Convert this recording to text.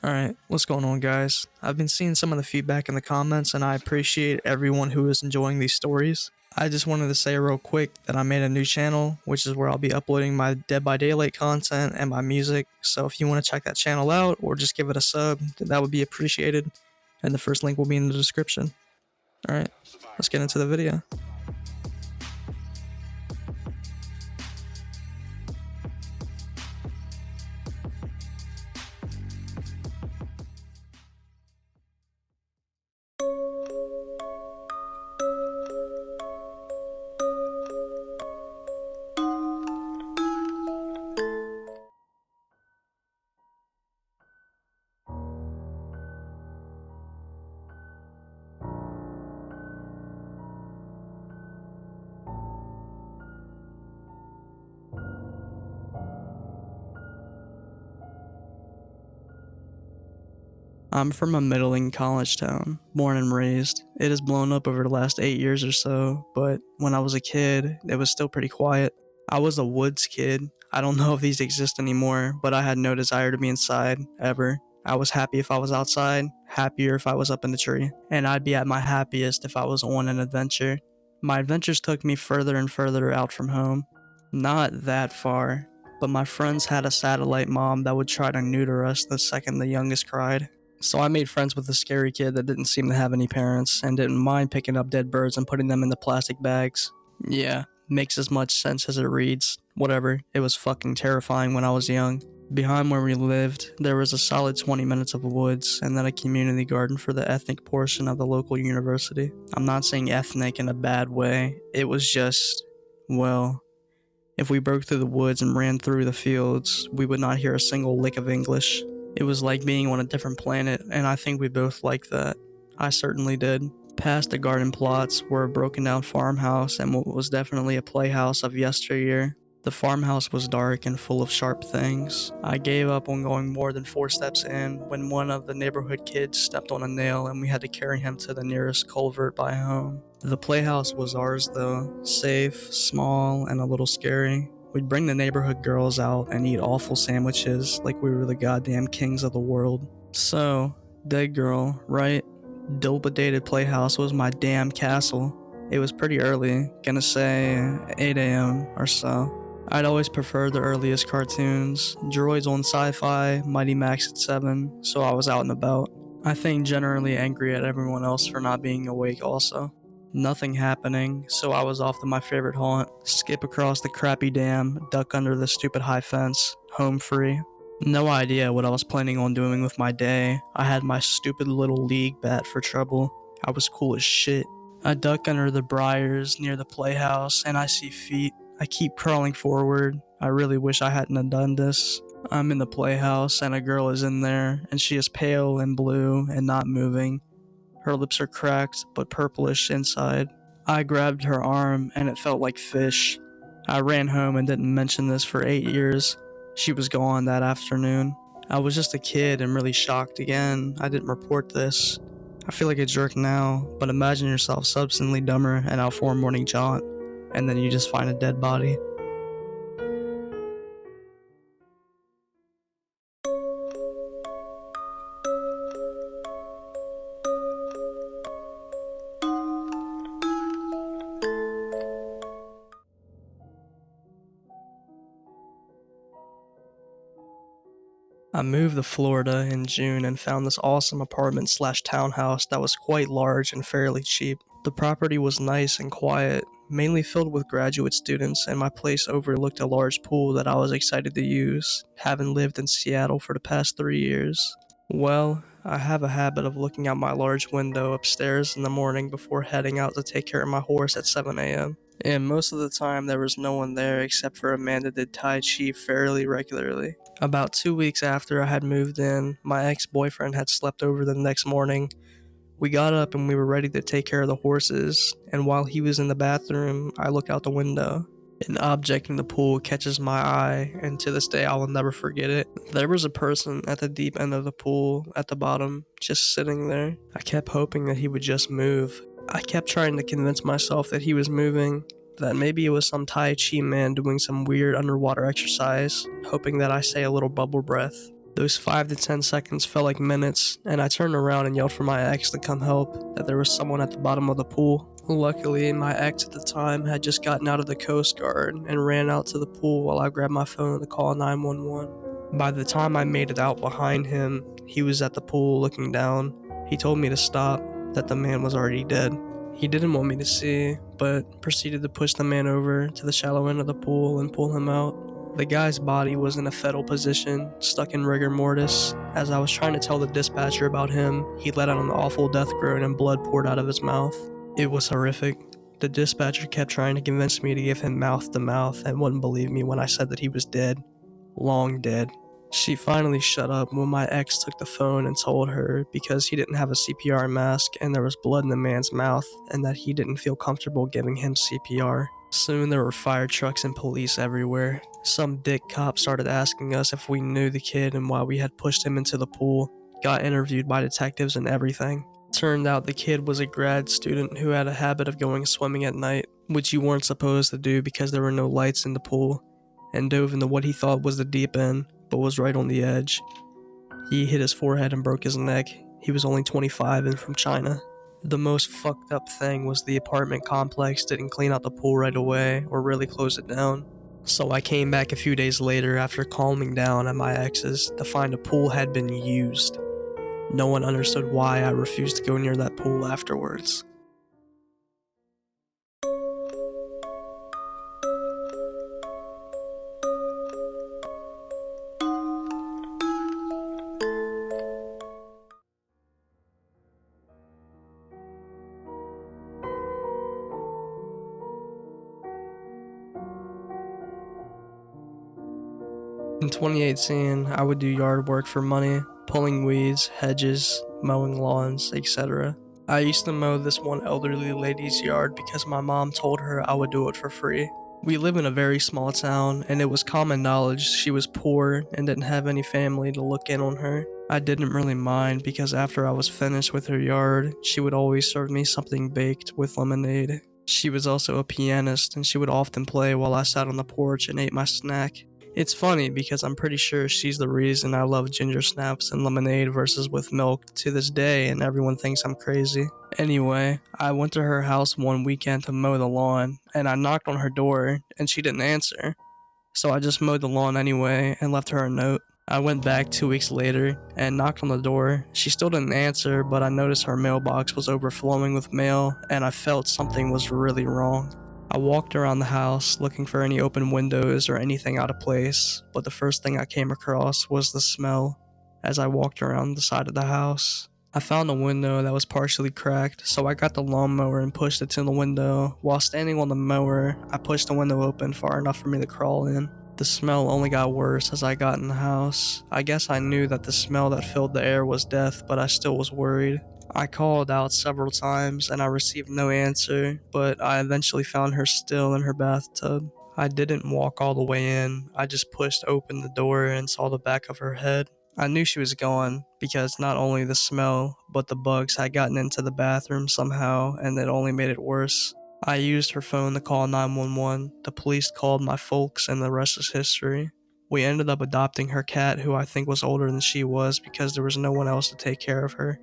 Alright, what's going on, guys? I've been seeing some of the feedback in the comments, and I appreciate everyone who is enjoying these stories. I just wanted to say real quick that I made a new channel, which is where I'll be uploading my Dead by Daylight content and my music. So if you want to check that channel out or just give it a sub, that would be appreciated. And the first link will be in the description. Alright, let's get into the video. I'm from a middling college town, born and raised. It has blown up over the last 8 years or so, but when I was a kid, it was still pretty quiet. I was a woods kid. I don't know if these exist anymore, but I had no desire to be inside, ever. I was happy if I was outside, happier if I was up in the tree, and I'd be at my happiest if I was on an adventure. My adventures took me further and further out from home. Not that far, but my friends had a satellite mom that would try to neuter us the second the youngest cried. So I made friends with a scary kid that didn't seem to have any parents and didn't mind picking up dead birds and putting them into plastic bags. Yeah, makes as much sense as it reads. Whatever, it was fucking terrifying when I was young. Behind where we lived, there was a solid 20 minutes of woods and then a community garden for the ethnic portion of the local university. I'm not saying ethnic in a bad way, it was just, well, if we broke through the woods and ran through the fields, we would not hear a single lick of English. It was like being on a different planet, and I think we both liked that. I certainly did. Past the garden plots were a broken down farmhouse and what was definitely a playhouse of yesteryear. The farmhouse was dark and full of sharp things. I gave up on going more than 4 steps in when one of the neighborhood kids stepped on a nail and we had to carry him to the nearest culvert by home. The playhouse was ours though, safe, small, and a little scary. We'd bring the neighborhood girls out and eat awful sandwiches like we were the goddamn kings of the world. So, dead girl, right? Dilapidated playhouse was my damn castle. It was pretty early, gonna say 8 a.m. or so. I'd always preferred the earliest cartoons, droids on sci-fi, Mighty Max at 7, so I was out and about. I think generally angry at everyone else for not being awake also. Nothing happening, so I was off to my favorite haunt, skip across the crappy dam, duck under the stupid high fence, home free. No idea what I was planning on doing with my day. I had my stupid little league bat for trouble. I was cool as shit. I duck under the briars near the playhouse and I see feet. I keep crawling forward. I really wish I hadn't have done this. I'm in the playhouse and a girl is in there and she is pale and blue and not moving. Her lips are cracked but purplish inside. I grabbed her arm and it felt like fish. I ran home and didn't mention this for 8 years. She was gone that afternoon. I was just a kid and really shocked again. I didn't report this. I feel like a jerk now, but imagine yourself substantially dumber and out for a morning jaunt, and then you just find a dead body. I moved to Florida in June and found this awesome apartment slash townhouse that was quite large and fairly cheap. The property was nice and quiet, mainly filled with graduate students, and my place overlooked a large pool that I was excited to use, having lived in Seattle for the past 3 years. Well, I have a habit of looking out my large window upstairs in the morning before heading out to take care of my horse at 7 a.m. And most of the time there was no one there except for a man that did Tai Chi fairly regularly. About 2 weeks after I had moved in, my ex-boyfriend had slept over the next morning. We got up and we were ready to take care of the horses, and while he was in the bathroom, I look out the window. An object in the pool catches my eye, and to this day I will never forget it. There was a person at the deep end of the pool, at the bottom, just sitting there. I kept hoping that he would just move. I kept trying to convince myself that he was moving, that maybe it was some Tai Chi man doing some weird underwater exercise, hoping that I say a little bubble breath. Those 5 to 10 seconds felt like minutes, and I turned around and yelled for my ex to come help, that there was someone at the bottom of the pool. Luckily, my ex at the time had just gotten out of the Coast Guard and ran out to the pool while I grabbed my phone to call 911. By the time I made it out behind him, he was at the pool looking down. He told me to stop, that the man was already dead. He didn't want me to see, but proceeded to push the man over to the shallow end of the pool and pull him out. The guy's body was in a fetal position, stuck in rigor mortis. As I was trying to tell the dispatcher about him, he let out an awful death groan and blood poured out of his mouth. It was horrific. The dispatcher kept trying to convince me to give him mouth to mouth and wouldn't believe me when I said that he was dead. Long dead. She finally shut up when my ex took the phone and told her because he didn't have a CPR mask and there was blood in the man's mouth and that he didn't feel comfortable giving him CPR. Soon there were fire trucks and police everywhere. Some dick cop started asking us if we knew the kid and why we had pushed him into the pool. Got interviewed by detectives and everything. Turned out the kid was a grad student who had a habit of going swimming at night, which you weren't supposed to do because there were no lights in the pool, and dove into what he thought was the deep end, but was right on the edge. He hit his forehead and broke his neck. He was only 25 and from China. The most fucked up thing was the apartment complex didn't clean out the pool right away or really close it down. So I came back a few days later after calming down at my ex's to find a pool had been used. No one understood why I refused to go near that pool afterwards. In 2018, I would do yard work for money, pulling weeds, hedges, mowing lawns, etc. I used to mow this one elderly lady's yard because my mom told her I would do it for free. We live in a very small town, and it was common knowledge she was poor and didn't have any family to look in on her. I didn't really mind because after I was finished with her yard, she would always serve me something baked with lemonade. She was also a pianist, and she would often play while I sat on the porch and ate my snack. It's funny because I'm pretty sure she's the reason I love ginger snaps and lemonade versus with milk to this day, and everyone thinks I'm crazy. Anyway, I went to her house one weekend to mow the lawn, and I knocked on her door, and she didn't answer. So I just mowed the lawn anyway and left her a note. I went back 2 weeks later and knocked on the door. She still didn't answer, but I noticed her mailbox was overflowing with mail, and I felt something was really wrong. I walked around the house looking for any open windows or anything out of place, but the first thing I came across was the smell as I walked around the side of the house. I found a window that was partially cracked, so I got the lawnmower and pushed it to the window. While standing on the mower, I pushed the window open far enough for me to crawl in. The smell only got worse as I got in the house. I guess I knew that the smell that filled the air was death, but I still was worried. I called out several times and I received no answer, but I eventually found her still in her bathtub. I didn't walk all the way in, I just pushed open the door and saw the back of her head. I knew she was gone because not only the smell, but the bugs had gotten into the bathroom somehow and it only made it worse. I used her phone to call 911. The police called my folks and the rest is history. We ended up adopting her cat, who I think was older than she was because there was no one else to take care of her.